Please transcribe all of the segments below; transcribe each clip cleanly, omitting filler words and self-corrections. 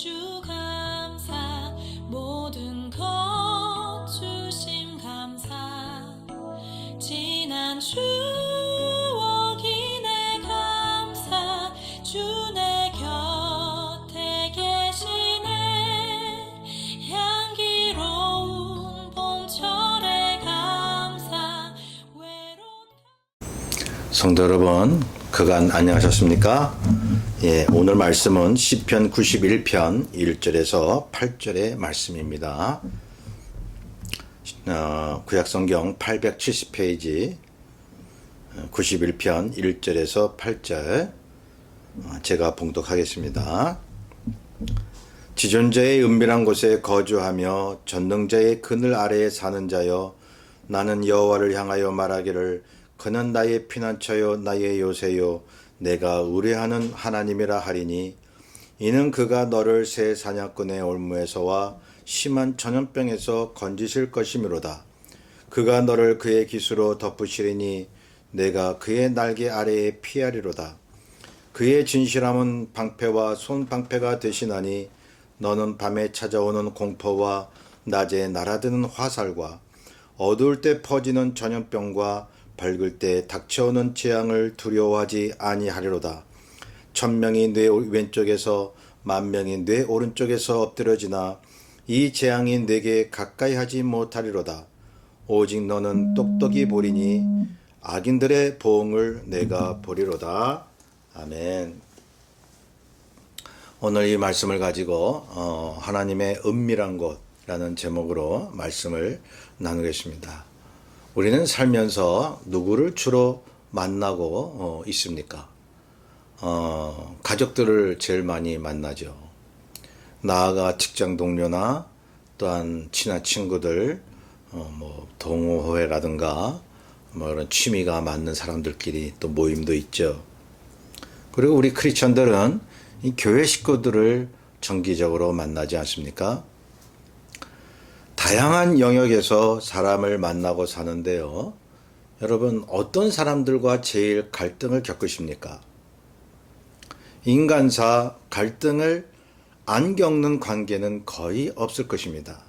주 감사 모든 것 주심 감사 지난 추억이네 감사 주 내 곁에 계시네 향기로운 봄철의 감사 외로운 성도 여러분, 그간 안녕하셨습니까? 예, 오늘 말씀은 시편 91편 1절에서 8절의 말씀입니다. 구약성경 870페이지 91편 1절에서 8절 제가 봉독하겠습니다. 지존자의 은밀한 곳에 거주하며 전능자의 그늘 아래에 사는 자여, 나는 여호와를 향하여 말하기를 그는 나의 피난처요 나의 요새요 내가 의뢰하는 하나님이라 하리니, 이는 그가 너를 새 사냥꾼의 올무에서와 심한 전염병에서 건지실 것이미로다. 그가 너를 그의 깃으로 덮으시리니 내가 그의 날개 아래에 피하리로다. 그의 진실함은 방패와 손방패가 되시나니 너는 밤에 찾아오는 공포와 낮에 날아드는 화살과 어두울 때 퍼지는 전염병과 밝을 때 닥쳐오는 재앙을 두려워하지 아니하리로다. 1000명이 내 왼쪽에서 10,000명이 내 오른쪽에서 엎드려지나 이 재앙이 내게 가까이 하지 못하리로다. 오직 너는 똑똑히 보리니 악인들의 보응을 내가 보리로다. 아멘. 오늘 이 말씀을 가지고 하나님의 은밀한 곳이라는 제목으로 말씀을 나누겠습니다. 우리는 살면서 누구를 주로 만나고 있습니까? 가족들을 제일 많이 만나죠. 나아가 직장 동료나 또한 친한 친구들, 동호회라든가 이런 취미가 맞는 사람들끼리 또 모임도 있죠. 그리고 우리 크리스천들은 이 교회 식구들을 정기적으로 만나지 않습니까? 다양한 영역에서 사람을 만나고 사는데요. 여러분, 어떤 사람들과 제일 갈등을 겪으십니까? 인간사 갈등을 안 겪는 관계는 거의 없을 것입니다.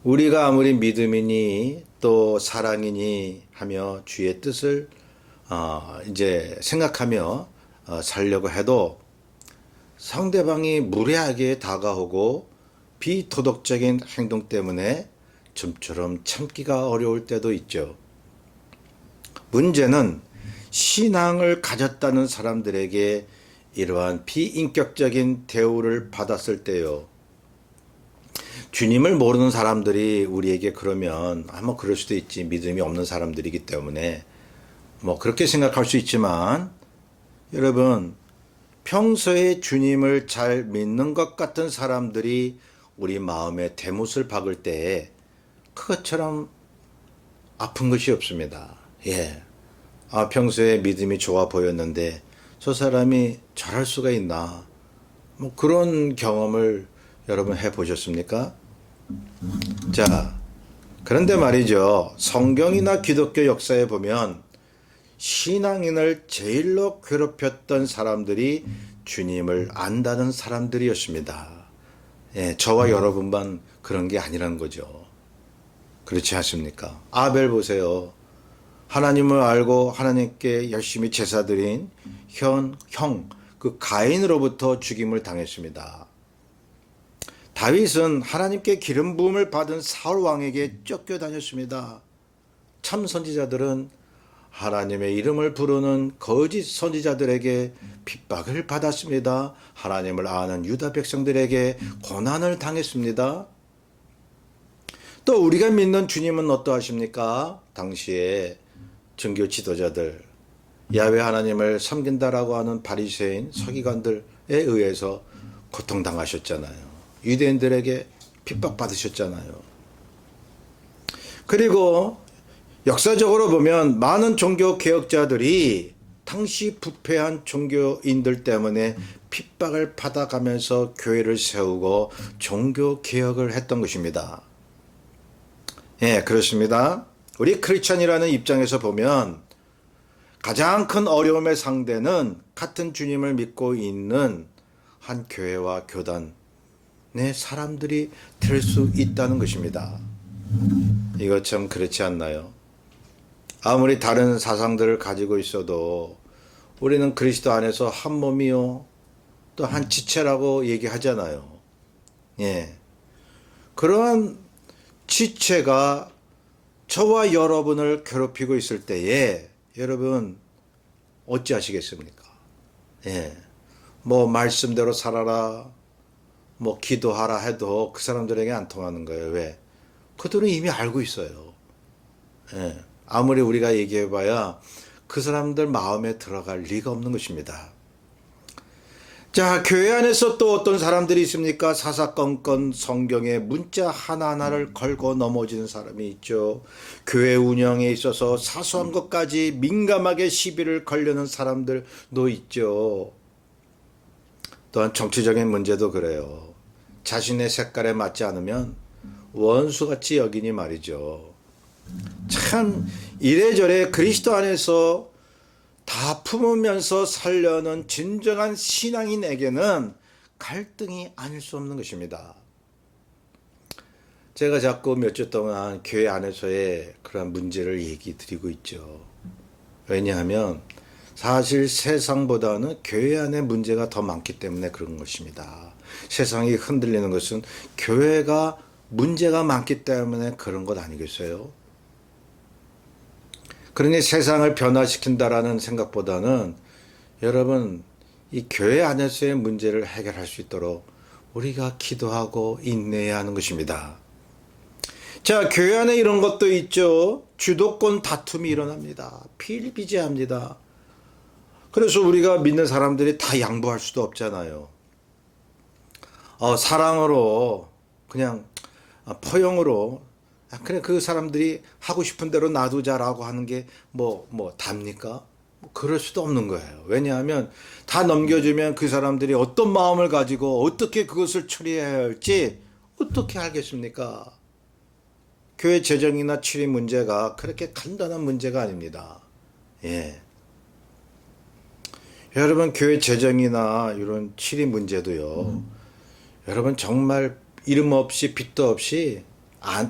우리가 아무리 믿음이니 또 사랑이니 하며 주의 뜻을 이제 생각하며 살려고 해도 상대방이 무례하게 다가오고 비도덕적인 행동 때문에 좀처럼 참기가 어려울 때도 있죠. 문제는 신앙을 가졌다는 사람들에게 이러한 비인격적인 대우를 받았을 때요. 주님을 모르는 사람들이 우리에게 그러면 그럴 수도 있지, 믿음이 없는 사람들이기 때문에 그렇게 생각할 수 있지만, 여러분, 평소에 주님을 잘 믿는 것 같은 사람들이 우리 마음에 대못을 박을 때 그것처럼 아픈 것이 없습니다. 예. 평소에 믿음이 좋아 보였는데 저 사람이 저럴 수가 있나. 그런 경험을 여러분 해보셨습니까? 자, 그런데 말이죠. 성경이나 기독교 역사에 보면 신앙인을 제일로 괴롭혔던 사람들이 주님을 안다는 사람들이었습니다. 예, 저와 여러분만 그런 게 아니란 거죠. 그렇지 않습니까? 아벨 보세요. 하나님을 알고 하나님께 열심히 제사드린 형, 그 가인으로부터 죽임을 당했습니다. 다윗은 하나님께 기름 부음을 받은 사울 왕에게 쫓겨다녔습니다. 참 선지자들은 하나님의 이름을 부르는 거짓 선지자들에게 핍박을 받았습니다. 하나님을 아는 유다 백성들에게 고난을 당했습니다. 또 우리가 믿는 주님은 어떠하십니까? 당시에 종교 지도자들, 야훼 하나님을 섬긴다라고 하는 바리새인 서기관들에 의해서 고통당하셨잖아요. 유대인들에게 핍박받으셨잖아요. 그리고 역사적으로 보면 많은 종교 개혁자들이 당시 부패한 종교인들 때문에 핍박을 받아가면서 교회를 세우고 종교 개혁을 했던 것입니다. 예, 그렇습니다. 우리 크리스천이라는 입장에서 보면 가장 큰 어려움의 상대는 같은 주님을 믿고 있는 한 교회와 교단의 사람들이 될 수 있다는 것입니다. 이거 참 그렇지 않나요? 아무리 다른 사상들을 가지고 있어도 우리는 그리스도 안에서 한 몸이요 또 한 지체라고 얘기하잖아요. 예. 그러한 지체가 저와 여러분을 괴롭히고 있을 때에 여러분 어찌하시겠습니까? 예. 뭐 말씀대로 살아라, 뭐 기도하라 해도 그 사람들에게 안 통하는 거예요. 왜? 그들은 이미 알고 있어요. 예. 아무리 우리가 얘기해봐야 그 사람들 마음에 들어갈 리가 없는 것입니다. 자, 교회 안에서 또 어떤 사람들이 있습니까? 사사건건 성경에 문자 하나하나를 걸고 넘어지는 사람이 있죠. 교회 운영에 있어서 사소한 것까지 민감하게 시비를 걸려는 사람들도 있죠. 또한 정치적인 문제도 그래요. 자신의 색깔에 맞지 않으면 원수같이 여기니 말이죠. 참 이래저래 그리스도 안에서 다 품으면서 살려는 진정한 신앙인에게는 갈등이 아닐 수 없는 것입니다. 제가 자꾸 몇 주 동안 교회 안에서의 그런 문제를 얘기 드리고 있죠. 왜냐하면 사실 세상보다는 교회 안에 문제가 더 많기 때문에 그런 것입니다. 세상이 흔들리는 것은 교회가 문제가 많기 때문에 그런 것 아니겠어요? 그러니 세상을 변화시킨다라는 생각보다는 여러분 이 교회 안에서의 문제를 해결할 수 있도록 우리가 기도하고 인내해야 하는 것입니다. 자, 교회 안에 이런 것도 있죠. 주도권 다툼이 일어납니다. 비일비재합니다. 그래서 우리가 믿는 사람들이 다 양보할 수도 없잖아요. 사랑으로 그냥 포용으로 그래 그 사람들이 하고 싶은 대로 놔두자라고 하는 게 답니까? 그럴 수도 없는 거예요. 왜냐하면 다 넘겨주면 그 사람들이 어떤 마음을 가지고 어떻게 그것을 처리해야 할지 어떻게 알겠습니까? 교회 재정이나 출입 문제가 그렇게 간단한 문제가 아닙니다. 예. 여러분 교회 재정이나 이런 출입 문제도요. 여러분 정말 이름 없이 빚도 없이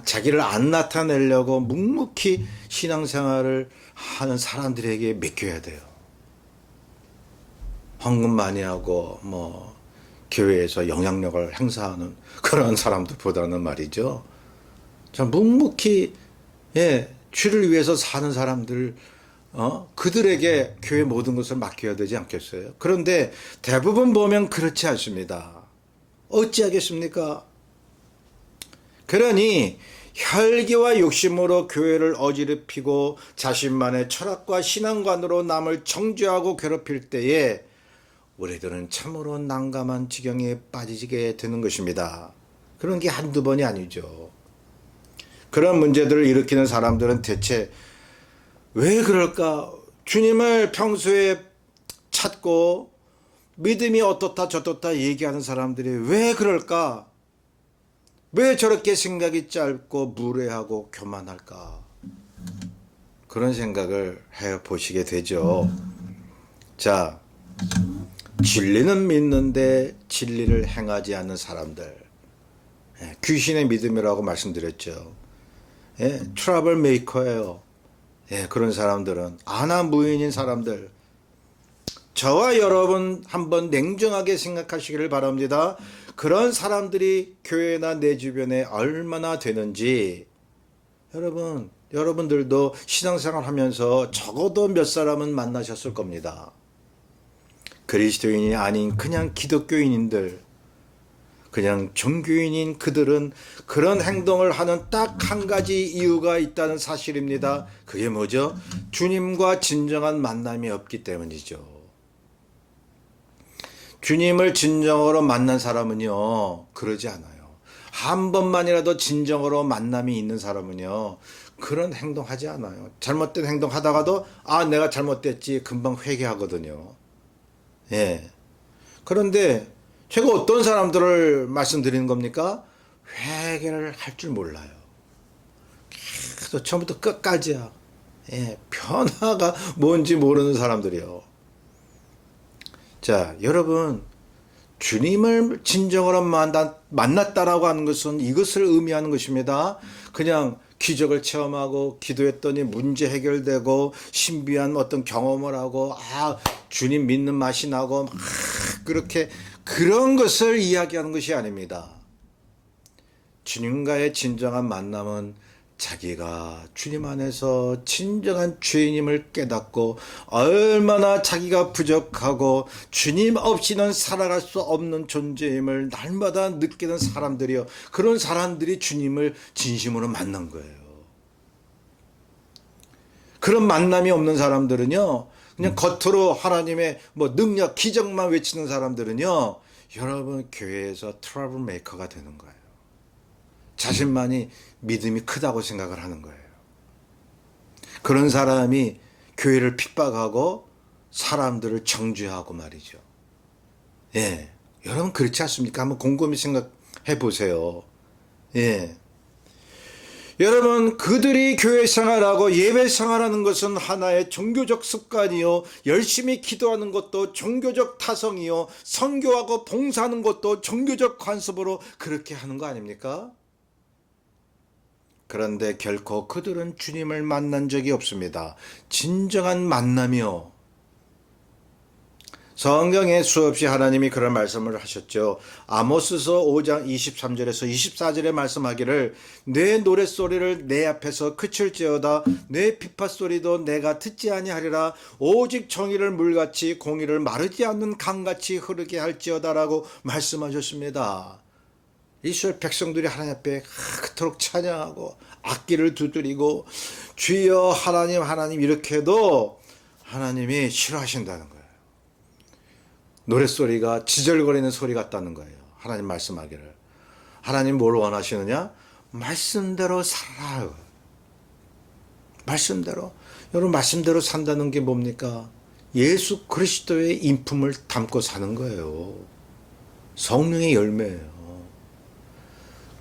자기를 안 나타내려고 묵묵히 신앙생활을 하는 사람들에게 맡겨야 돼요. 헌금 많이 하고 교회에서 영향력을 행사하는 그런 사람들보다는 말이죠. 자, 묵묵히 주를 위해서 사는 사람들 그들에게 교회 모든 것을 맡겨야 되지 않겠어요? 그런데 대부분 보면 그렇지 않습니다. 어찌하겠습니까? 그러니 혈기와 욕심으로 교회를 어지럽히고 자신만의 철학과 신앙관으로 남을 정죄하고 괴롭힐 때에 우리들은 참으로 난감한 지경에 빠지게 되는 것입니다. 그런 게 한두 번이 아니죠. 그런 문제들을 일으키는 사람들은 대체 왜 그럴까? 주님을 평소에 찾고 믿음이 어떻다 저떻다 얘기하는 사람들이 왜 그럴까? 왜 저렇게 생각이 짧고 무례하고 교만할까? 그런 생각을 해보시게 되죠. 자, 진리는 믿는데 진리를 행하지 않는 사람들. 귀신의 믿음이라고 말씀드렸죠. 트러블 메이커예요. 그런 사람들은 아나무인인 사람들. 저와 여러분 한번 냉정하게 생각하시기를 바랍니다. 그런 사람들이 교회나 내 주변에 얼마나 되는지 여러분들도 신앙생활 하면서 적어도 몇 사람은 만나셨을 겁니다. 그리스도인이 아닌 그냥 기독교인인들, 그냥 종교인인 그들은 그런 행동을 하는 딱 한 가지 이유가 있다는 사실입니다. 그게 뭐죠? 주님과 진정한 만남이 없기 때문이죠. 주님을 진정으로 만난 사람은요, 그러지 않아요. 한 번만이라도 진정으로 만남이 있는 사람은요, 그런 행동하지 않아요. 잘못된 행동 하다가도, 내가 잘못됐지, 금방 회개하거든요. 그런데, 제가 어떤 사람들을 말씀드리는 겁니까? 회개를 할 줄 몰라요. 계속 처음부터 끝까지야. 변화가 뭔지 모르는 사람들이요. 자, 여러분, 주님을 진정으로 만났다라고 하는 것은 이것을 의미하는 것입니다. 그냥 기적을 체험하고 기도했더니 문제 해결되고 신비한 어떤 경험을 하고 주님 믿는 맛이 나고 막 그렇게 그런 것을 이야기하는 것이 아닙니다. 주님과의 진정한 만남은 자기가 주님 안에서 진정한 죄인임을 깨닫고 얼마나 자기가 부족하고 주님 없이는 살아갈 수 없는 존재임을 날마다 느끼는 사람들이요. 그런 사람들이 주님을 진심으로 만난 거예요. 그런 만남이 없는 사람들은요. 그냥 겉으로 하나님의 능력, 기적만 외치는 사람들은요. 여러분 교회에서 트러블 메이커가 되는 거예요. 자신만이 믿음이 크다고 생각을 하는 거예요. 그런 사람이 교회를 핍박하고 사람들을 정죄하고 말이죠. 예. 여러분 그렇지 않습니까? 한번 곰곰이 생각해 보세요. 예. 여러분 그들이 교회 생활하고 예배 생활하는 것은 하나의 종교적 습관이요. 열심히 기도하는 것도 종교적 타성이요. 선교하고 봉사하는 것도 종교적 관습으로 그렇게 하는 거 아닙니까? 그런데 결코 그들은 주님을 만난 적이 없습니다. 진정한 만남이요. 성경에 수없이 하나님이 그런 말씀을 하셨죠. 아모스서 5장 23절에서 24절에 말씀하기를 내 노랫소리를 내 앞에서 그칠지어다 내 비파소리도 내가 듣지 아니하리라 오직 정의를 물같이 공의를 마르지 않는 강같이 흐르게 할지어다라고 말씀하셨습니다. 이스라엘 백성들이 하나님 앞에 그토록 찬양하고 악기를 두드리고 주여 하나님 하나님 이렇게 해도 하나님이 싫어하신다는 거예요. 노랫소리가 지절거리는 소리 같다는 거예요. 하나님 말씀하기를. 하나님 뭘 원하시느냐? 말씀대로 살아요. 말씀대로. 여러분 말씀대로 산다는 게 뭡니까? 예수 그리스도의 인품을 담고 사는 거예요. 성령의 열매예요.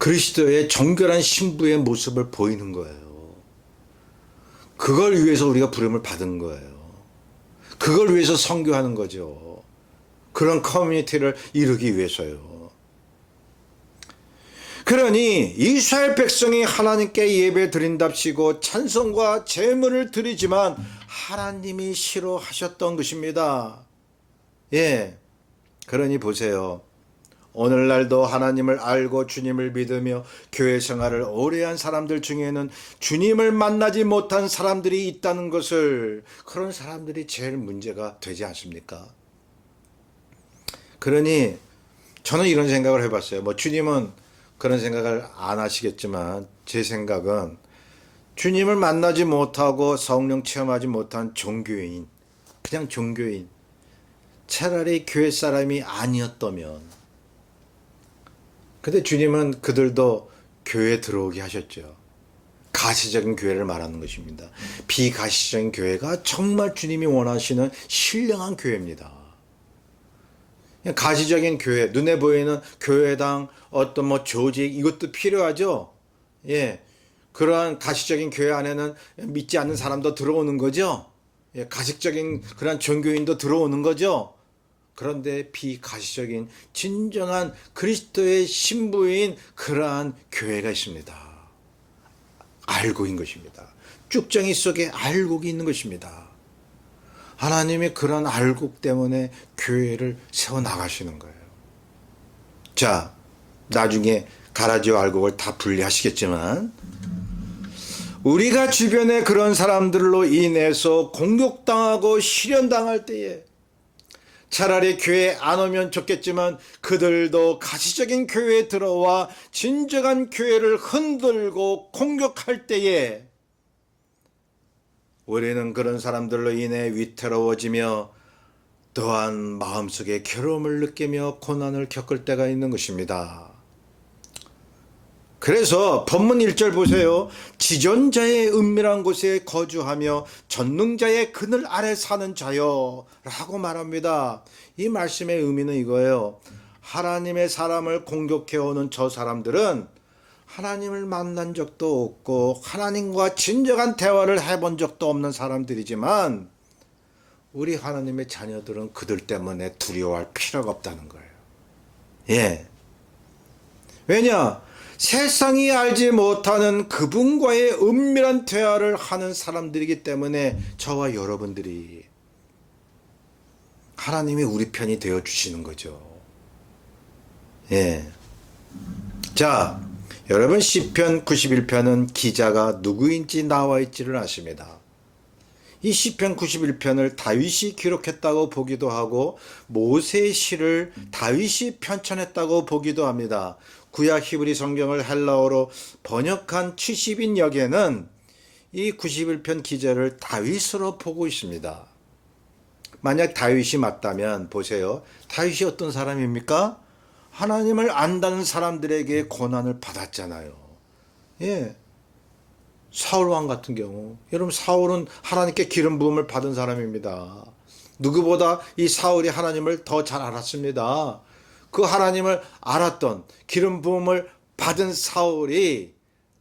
그리스도의 정결한 신부의 모습을 보이는 거예요. 그걸 위해서 우리가 부름을 받은 거예요. 그걸 위해서 선교하는 거죠. 그런 커뮤니티를 이루기 위해서요. 그러니 이스라엘 백성이 하나님께 예배 드린답시고 찬송과 제물을 드리지만 하나님이 싫어하셨던 것입니다. 예. 그러니 보세요. 오늘날도 하나님을 알고 주님을 믿으며 교회 생활을 오래 한 사람들 중에는 주님을 만나지 못한 사람들이 있다는 것을 그런 사람들이 제일 문제가 되지 않습니까? 그러니 저는 이런 생각을 해봤어요. 주님은 그런 생각을 안 하시겠지만 제 생각은 주님을 만나지 못하고 성령 체험하지 못한 종교인, 그냥 종교인, 차라리 교회 사람이 아니었다면 근데 주님은 그들도 교회에 들어오게 하셨죠. 가시적인 교회를 말하는 것입니다. 비가시적인 교회가 정말 주님이 원하시는 신령한 교회입니다. 가시적인 교회, 눈에 보이는 교회당, 어떤 조직, 이것도 필요하죠. 예. 그러한 가시적인 교회 안에는 믿지 않는 사람도 들어오는 거죠. 예. 가식적인 그러한 종교인도 들어오는 거죠. 그런데 비가시적인 진정한 그리스도의 신부인 그러한 교회가 있습니다. 알곡인 것입니다. 쭉정이 속에 알곡이 있는 것입니다. 하나님이 그런 알곡 때문에 교회를 세워나가시는 거예요. 자, 나중에 가라지와 알곡을 다 분리하시겠지만 우리가 주변에 그런 사람들로 인해서 공격당하고 실현당할 때에 차라리 교회에 안 오면 좋겠지만 그들도 가시적인 교회에 들어와 진정한 교회를 흔들고 공격할 때에 우리는 그런 사람들로 인해 위태로워지며 또한 마음속에 괴로움을 느끼며 고난을 겪을 때가 있는 것입니다. 그래서 본문 1절 보세요. 지존자의 은밀한 곳에 거주하며 전능자의 그늘 아래 사는 자여 라고 말합니다. 이 말씀의 의미는 이거예요. 하나님의 사람을 공격해오는 저 사람들은 하나님을 만난 적도 없고 하나님과 진정한 대화를 해본 적도 없는 사람들이지만 우리 하나님의 자녀들은 그들 때문에 두려워할 필요가 없다는 거예요. 예. 왜냐? 세상이 알지 못하는 그분과의 은밀한 대화를 하는 사람들이기 때문에 저와 여러분들이 하나님이 우리 편이 되어 주시는 거죠. 예. 자, 여러분 시편 91편은 기자가 누구인지 나와 있지를 않습니다. 이 시편 91편을 다윗이 기록했다고 보기도 하고 모세의 시를 다윗이 편찬했다고 보기도 합니다. 구약 히브리 성경을 헬라어로 번역한 70인역에는 이 91편 기자를 다윗으로 보고 있습니다. 만약 다윗이 맞다면 보세요. 다윗이 어떤 사람입니까? 하나님을 안다는 사람들에게 고난을 받았잖아요. 예. 사울왕 같은 경우, 여러분 사울은 하나님께 기름 부음을 받은 사람입니다. 누구보다 이 사울이 하나님을 더 잘 알았습니다. 그 하나님을 알았던 기름 부음을 받은 사울이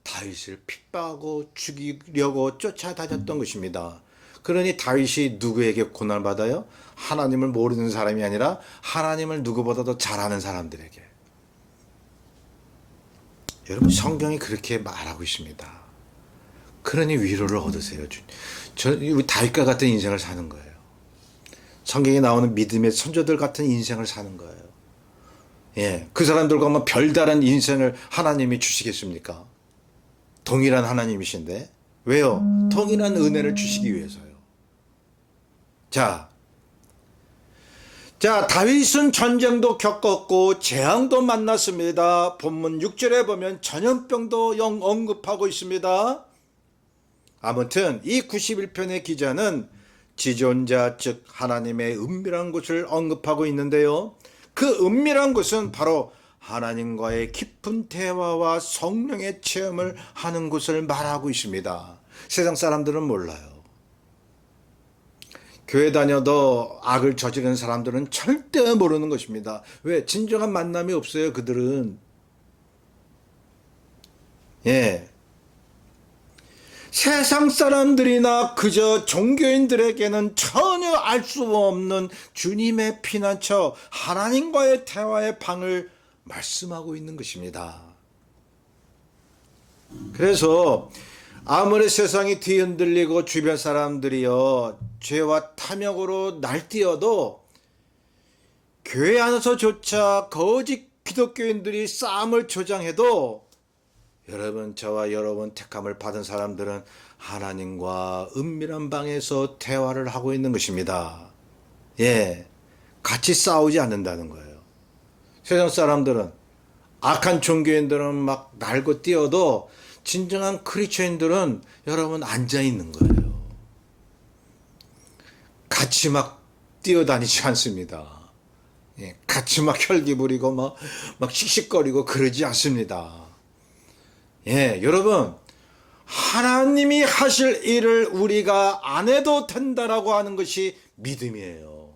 다윗을 핍박하고 죽이려고 쫓아다녔던 것입니다. 그러니 다윗이 누구에게 고난을 받아요? 하나님을 모르는 사람이 아니라 하나님을 누구보다도 잘 아는 사람들에게. 여러분 성경이 그렇게 말하고 있습니다. 그러니 위로를 얻으세요. 우리 다윗과 같은 인생을 사는 거예요. 성경에 나오는 믿음의 선조들 같은 인생을 사는 거예요. 예, 그 사람들과 뭐 별다른 인생을 하나님이 주시겠습니까? 동일한 하나님이신데 왜요? 동일한 은혜를 주시기 위해서요. 자, 다윗은 전쟁도 겪었고 재앙도 만났습니다. 본문 6절에 보면 전염병도 언급하고 있습니다. 아무튼 이 91편의 기자는 지존자 즉 하나님의 은밀한 곳을 언급하고 있는데요. 그 은밀한 곳은 바로 하나님과의 깊은 대화와 성령의 체험을 하는 곳을 말하고 있습니다. 세상 사람들은 몰라요. 교회 다녀도 악을 저지르는 사람들은 절대 모르는 것입니다. 왜? 진정한 만남이 없어요. 그들은. 예. 세상 사람들이나 그저 종교인들에게는 전혀 알 수 없는 주님의 피난처 하나님과의 대화의 방을 말씀하고 있는 것입니다. 그래서 아무리 세상이 뒤흔들리고 주변 사람들이요 죄와 탐욕으로 날뛰어도 교회 안에서조차 거짓 기독교인들이 싸움을 조장해도 여러분 저와 여러분 택함을 받은 사람들은 하나님과 은밀한 방에서 대화를 하고 있는 것입니다. 예, 같이 싸우지 않는다는 거예요. 세상 사람들은 악한 종교인들은 막 날고 뛰어도 진정한 크리스천들은 여러분 앉아 있는 거예요. 같이 막 뛰어다니지 않습니다. 예, 같이 막 혈기 부리고 막 씩씩거리고 그러지 않습니다. 예, 여러분 하나님이 하실 일을 우리가 안 해도 된다라고 하는 것이 믿음이에요.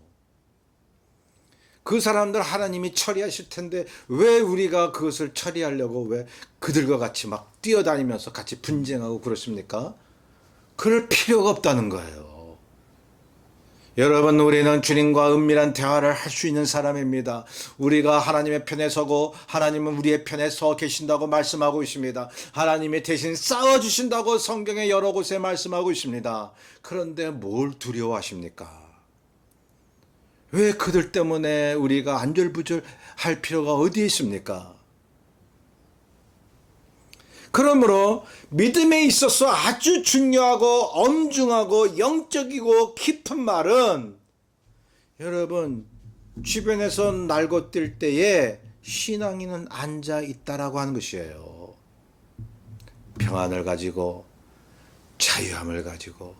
그 사람들 하나님이 처리하실 텐데 왜 우리가 그것을 처리하려고 왜 그들과 같이 막 뛰어다니면서 같이 분쟁하고 그렇습니까? 그럴 필요가 없다는 거예요. 여러분 우리는 주님과 은밀한 대화를 할 수 있는 사람입니다. 우리가 하나님의 편에 서고 하나님은 우리의 편에 서 계신다고 말씀하고 있습니다. 하나님이 대신 싸워주신다고 성경의 여러 곳에 말씀하고 있습니다. 그런데 뭘 두려워하십니까? 왜 그들 때문에 우리가 안절부절할 필요가 어디에 있습니까? 그러므로 믿음에 있어서 아주 중요하고 엄중하고 영적이고 깊은 말은 여러분 주변에서 날고 뛸 때에 신앙인은 앉아 있다라고 하는 것이에요. 평안을 가지고 자유함을 가지고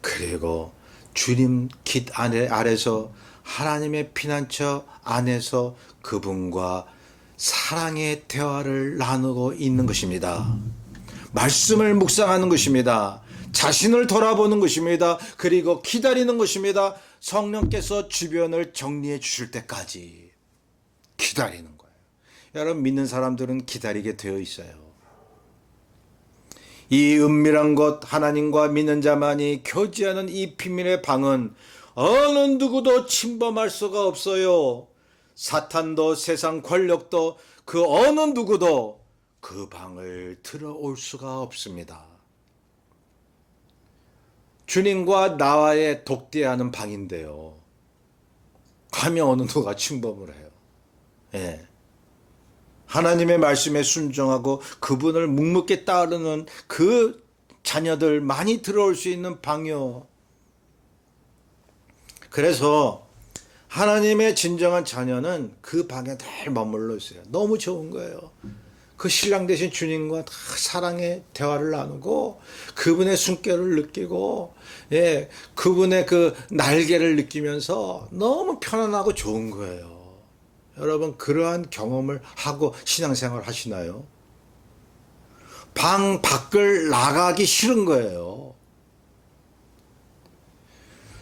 그리고 주님 깃 아래서 하나님의 피난처 안에서 그분과 사랑의 대화를 나누고 있는 것입니다. 말씀을 묵상하는 것입니다. 자신을 돌아보는 것입니다. 그리고 기다리는 것입니다. 성령께서 주변을 정리해 주실 때까지 기다리는 거예요. 여러분 믿는 사람들은 기다리게 되어 있어요. 이 은밀한 곳 하나님과 믿는 자만이 교제하는 이 비밀의 방은 어느 누구도 침범할 수가 없어요. 사탄도 세상 권력도 그 어느 누구도 그 방을 들어올 수가 없습니다. 주님과 나와의 독대하는 방인데요. 가면 어느 누가 침범을 해요. 예. 하나님의 말씀에 순종하고 그분을 묵묵히 따르는 그 자녀들 많이 들어올 수 있는 방이요. 그래서 하나님의 진정한 자녀는 그 방에 늘 머물러 있어요. 너무 좋은 거예요. 그 신랑 되신 주님과 다 사랑의 대화를 나누고 그분의 숨결을 느끼고 예, 그분의 그 날개를 느끼면서 너무 편안하고 좋은 거예요. 여러분 그러한 경험을 하고 신앙생활 하시나요? 방 밖을 나가기 싫은 거예요.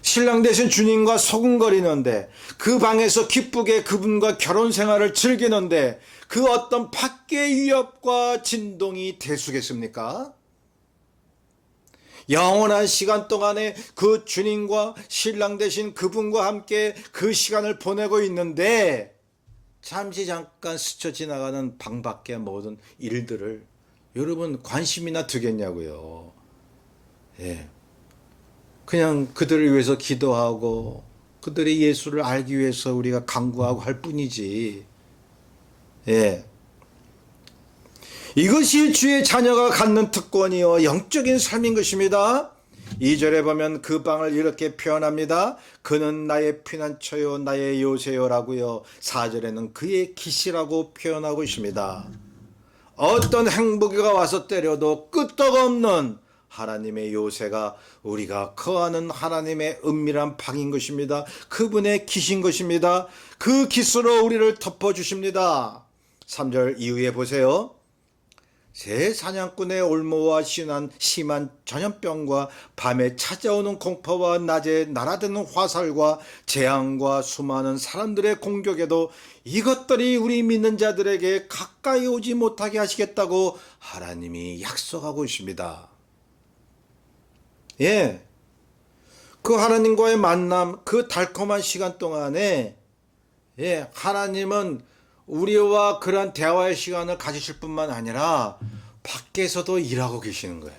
신랑 되신 주님과 소근거리는데 그 방에서 기쁘게 그분과 결혼 생활을 즐기는데 그 어떤 밖의 위협과 진동이 대수겠습니까? 영원한 시간 동안에 그 주님과 신랑 되신 그분과 함께 그 시간을 보내고 있는데 잠시 잠깐 스쳐 지나가는 방 밖의 모든 일들을 여러분 관심이나 두겠냐고요. 예. 그냥 그들을 위해서 기도하고 그들의 예수를 알기 위해서 우리가 간구하고 할 뿐이지. 예. 이것이 주의 자녀가 갖는 특권이요 영적인 삶인 것입니다. 2절에 보면 그 방을 이렇게 표현합니다. 그는 나의 피난처요 나의 요새요라고요. 4절에는 그의 기시라고 표현하고 있습니다. 어떤 행복이가 와서 때려도 끄떡없는 하나님의 요새가 우리가 거하는 하나님의 은밀한 방인 것입니다. 그분의 기신 것입니다. 그 기스로 우리를 덮어주십니다. 3절 이후에 보세요. 새 사냥꾼의 올무와 심한 전염병과 밤에 찾아오는 공포와 낮에 날아드는 화살과 재앙과 수많은 사람들의 공격에도 이것들이 우리 믿는 자들에게 가까이 오지 못하게 하시겠다고 하나님이 약속하고 있습니다. 예, 그 하나님과의 만남, 그 달콤한 시간 동안에 예, 하나님은 우리와 그런 대화의 시간을 가지실 뿐만 아니라 밖에서도 일하고 계시는 거예요.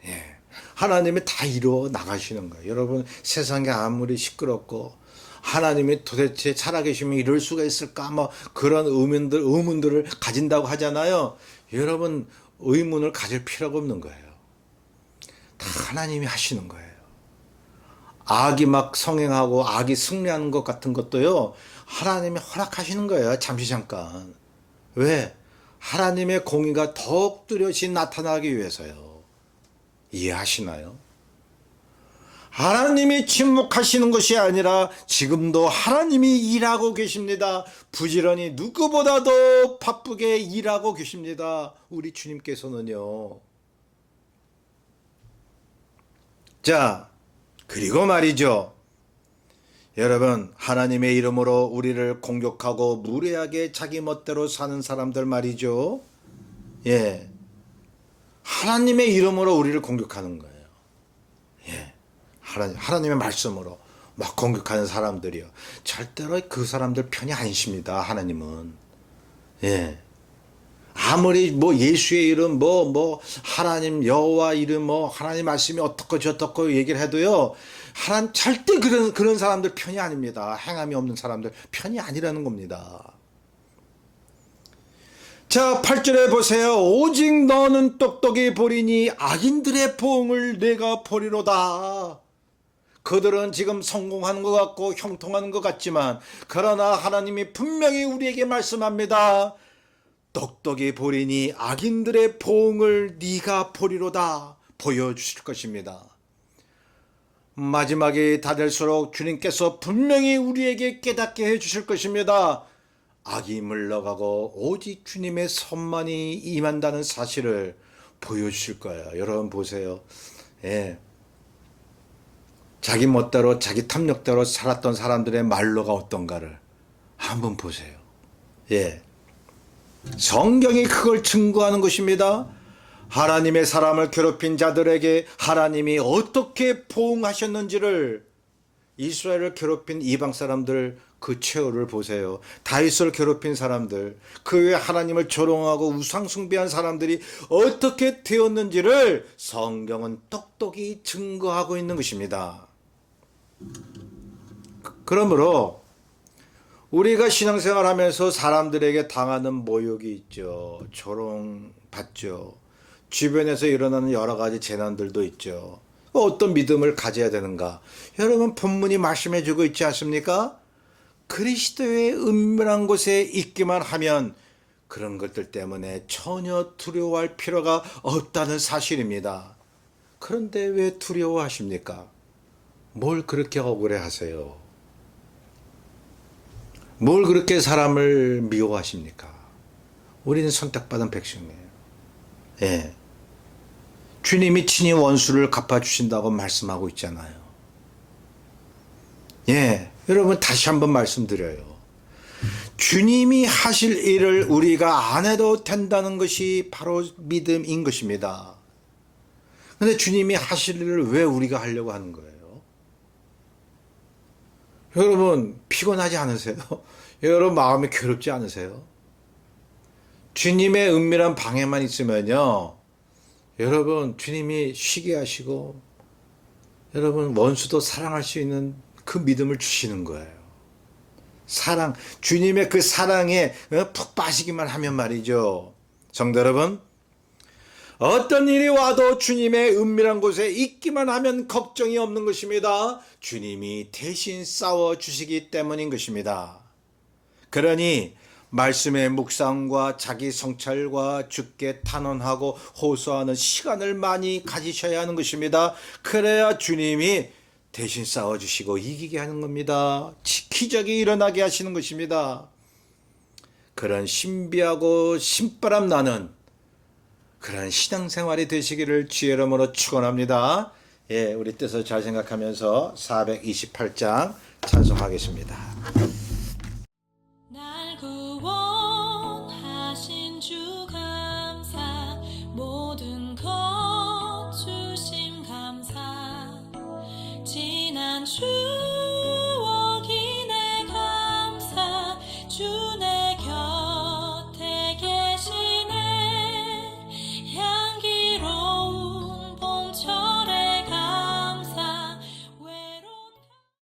예, 하나님이 다 이루어 나가시는 거예요. 여러분 세상이 아무리 시끄럽고 하나님이 도대체 살아계시면 이럴 수가 있을까 뭐 그런 의문들을 가진다고 하잖아요. 여러분 의문을 가질 필요가 없는 거예요. 다 하나님이 하시는 거예요. 악이 막 성행하고 악이 승리하는 것 같은 것도요. 하나님이 허락하시는 거예요. 잠시 잠깐. 왜? 하나님의 공의가 더욱 뚜렷이 나타나기 위해서요. 이해하시나요? 하나님이 침묵하시는 것이 아니라 지금도 하나님이 일하고 계십니다. 부지런히 누구보다도 바쁘게 일하고 계십니다. 우리 주님께서는요. 자, 그리고 말이죠. 여러분, 하나님의 이름으로 우리를 공격하고 무례하게 자기 멋대로 사는 사람들 말이죠. 예. 하나님의 이름으로 우리를 공격하는 거예요. 예. 하나님의 말씀으로 막 공격하는 사람들이요. 절대로 그 사람들 편이 아니십니다. 하나님은. 예. 아무리 뭐 예수의 이름 하나님 여호와 이름 하나님 말씀이 어떻고 저떻고 얘기를 해도요. 하나님 절대 그런 사람들 편이 아닙니다. 행함이 없는 사람들 편이 아니라는 겁니다. 자, 8절에 보세요. 오직 너는 똑똑히 보리니 악인들의 보응을 내가 보리로다. 그들은 지금 성공하는 것 같고 형통하는 것 같지만 그러나 하나님이 분명히 우리에게 말씀합니다. 똑똑히 보리니 악인들의 보응을 네가 보리로다. 보여주실 것입니다. 마지막이 다 될수록 주님께서 분명히 우리에게 깨닫게 해주실 것입니다. 악이 물러가고 오직 주님의 선만이 임한다는 사실을 보여주실 거예요. 여러분 보세요. 예. 자기 멋대로 자기 탐욕대로 살았던 사람들의 말로가 어떤가를 한번 보세요. 예. 성경이 그걸 증거하는 것입니다. 하나님의 사람을 괴롭힌 자들에게 하나님이 어떻게 보응하셨는지를 이스라엘을 괴롭힌 이방 사람들 그 최후를 보세요. 다윗을 괴롭힌 사람들, 그 외에 하나님을 조롱하고 우상 숭배한 사람들이 어떻게 되었는지를 성경은 똑똑히 증거하고 있는 것입니다. 그러므로 우리가 신앙생활하면서 사람들에게 당하는 모욕이 있죠. 조롱받죠. 주변에서 일어나는 여러 가지 재난들도 있죠. 어떤 믿음을 가져야 되는가? 여러분 본문이 말씀해 주고 있지 않습니까? 그리스도의 은밀한 곳에 있기만 하면 그런 것들 때문에 전혀 두려워할 필요가 없다는 사실입니다. 그런데 왜 두려워하십니까? 뭘 그렇게 억울해 하세요? 뭘 그렇게 사람을 미워하십니까? 우리는 선택받은 백성이에요. 예. 주님이 친히 원수를 갚아주신다고 말씀하고 있잖아요. 예. 여러분 다시 한번 말씀드려요. 주님이 하실 일을 우리가 안 해도 된다는 것이 바로 믿음인 것입니다. 그런데 주님이 하실 일을 왜 우리가 하려고 하는 거예요? 여러분 피곤하지 않으세요? 여러분 마음이 괴롭지 않으세요? 주님의 은밀한 방에만 있으면요, 여러분 주님이 쉬게 하시고 여러분 원수도 사랑할 수 있는 그 믿음을 주시는 거예요. 사랑, 주님의 그 사랑에 푹 빠지기만 하면 말이죠. 성도 여러분, 어떤 일이 와도 주님의 은밀한 곳에 있기만 하면 걱정이 없는 것입니다. 주님이 대신 싸워주시기 때문인 것입니다. 그러니 말씀의 묵상과 자기 성찰과 주께 탄원하고 호소하는 시간을 많이 가지셔야 하는 것입니다. 그래야 주님이 대신 싸워주시고 이기게 하는 겁니다. 기적이 일어나게 하시는 것입니다. 그런 신비하고 신바람 나는 그런 신앙생활이 되시기를 주의 이름으로 축원합니다. 예, 우리 뜻을 잘 생각하면서 428장 찬송하겠습니다.